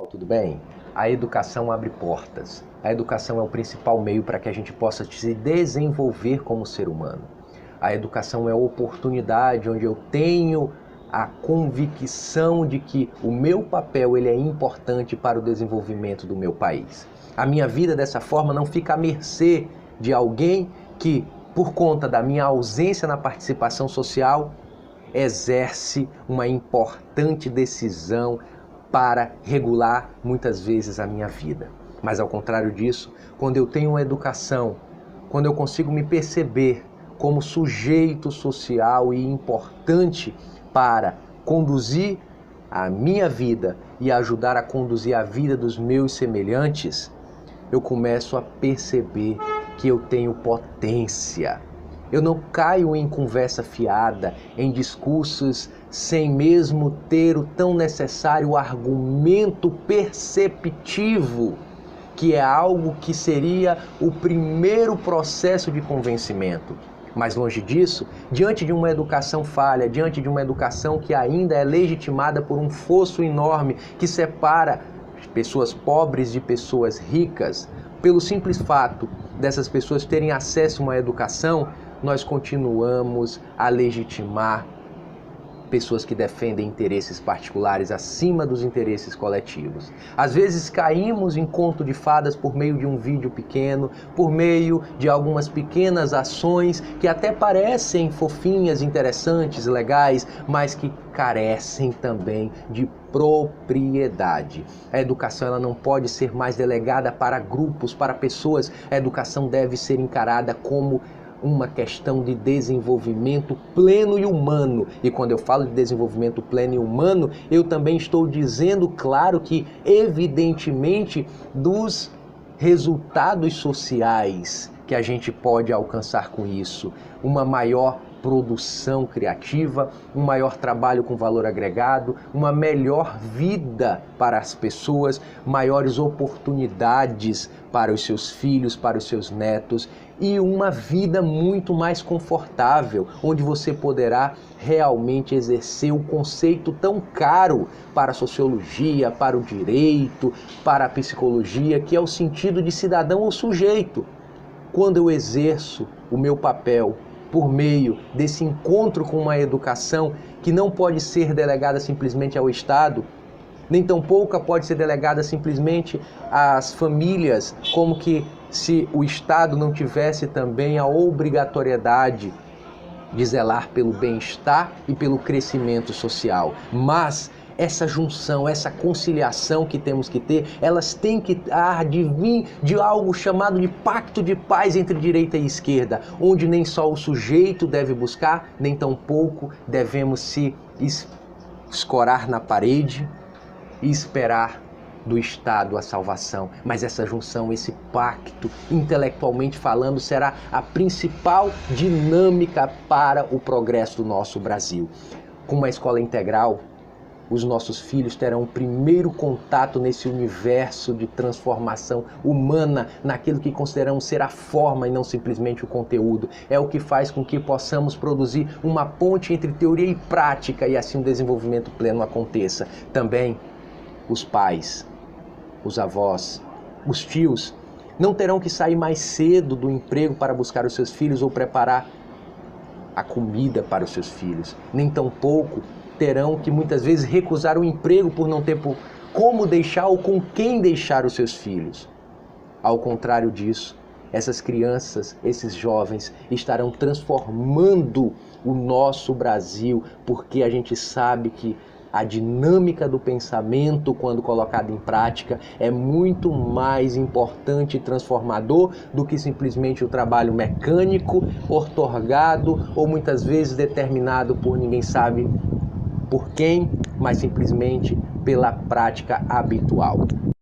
Tudo bem? A educação abre portas. A educação é o principal meio para que a gente possa se desenvolver como ser humano. A educação é a oportunidade onde eu tenho a convicção de que o meu papel ele é importante para o desenvolvimento do meu país. A minha vida dessa forma não fica à mercê de alguém que, por conta da minha ausência na participação social, exerce uma importante decisão para regular muitas vezes a minha vida. Mas ao contrário disso, quando eu tenho uma educação, quando eu consigo me perceber como sujeito social e importante para conduzir a minha vida e ajudar a conduzir a vida dos meus semelhantes, eu começo a perceber que eu tenho potência. Eu não caio em conversa fiada, em discursos sem mesmo ter o tão necessário argumento perceptivo, que é algo que seria o primeiro processo de convencimento. Mas longe disso, diante de uma educação falha, diante de uma educação que ainda é legitimada por um fosso enorme que separa pessoas pobres de pessoas ricas, pelo simples fato dessas pessoas terem acesso a uma educação, nós continuamos a legitimar pessoas que defendem interesses particulares acima dos interesses coletivos. Às vezes caímos em conto de fadas por meio de um vídeo pequeno, por meio de algumas pequenas ações que até parecem fofinhas, interessantes, legais, mas que carecem também de propriedade. A educação ela não pode ser mais delegada para grupos, para pessoas. A educação deve ser encarada como uma questão de desenvolvimento pleno e humano. E quando eu falo de desenvolvimento pleno e humano, eu também estou dizendo, claro que, evidentemente, dos resultados sociais que a gente pode alcançar com isso. Uma maior produção criativa, um maior trabalho com valor agregado, uma melhor vida para as pessoas, maiores oportunidades para os seus filhos, para os seus netos e uma vida muito mais confortável, onde você poderá realmente exercer o conceito tão caro para a sociologia, para o direito, para a psicologia, que é o sentido de cidadão ou sujeito. Quando eu exerço o meu papel por meio desse encontro com uma educação que não pode ser delegada simplesmente ao Estado, nem tampouco pode ser delegada simplesmente às famílias, como que se o Estado não tivesse também a obrigatoriedade de zelar pelo bem-estar e pelo crescimento social. Mas essa junção, essa conciliação que temos que ter, elas têm que advir de algo chamado de pacto de paz entre direita e esquerda, onde nem só o sujeito deve buscar, nem tampouco devemos se escorar na parede e esperar do Estado a salvação. Mas essa junção, esse pacto, intelectualmente falando, será a principal dinâmica para o progresso do nosso Brasil. Com uma escola integral, os nossos filhos terão o primeiro contato nesse universo de transformação humana, naquilo que consideramos ser a forma e não simplesmente o conteúdo. É o que faz com que possamos produzir uma ponte entre teoria e prática e assim o desenvolvimento pleno aconteça. Também os pais, os avós, os tios não terão que sair mais cedo do emprego para buscar os seus filhos ou preparar a comida para os seus filhos. Nem tampouco terão que muitas vezes recusar o emprego por não ter como deixar ou com quem deixar os seus filhos. Ao contrário disso, essas crianças, esses jovens estarão transformando o nosso Brasil, porque a gente sabe que a dinâmica do pensamento, quando colocada em prática, é muito mais importante e transformador do que simplesmente o trabalho mecânico, outorgado ou muitas vezes determinado por ninguém sabe por quem, mas simplesmente pela prática habitual.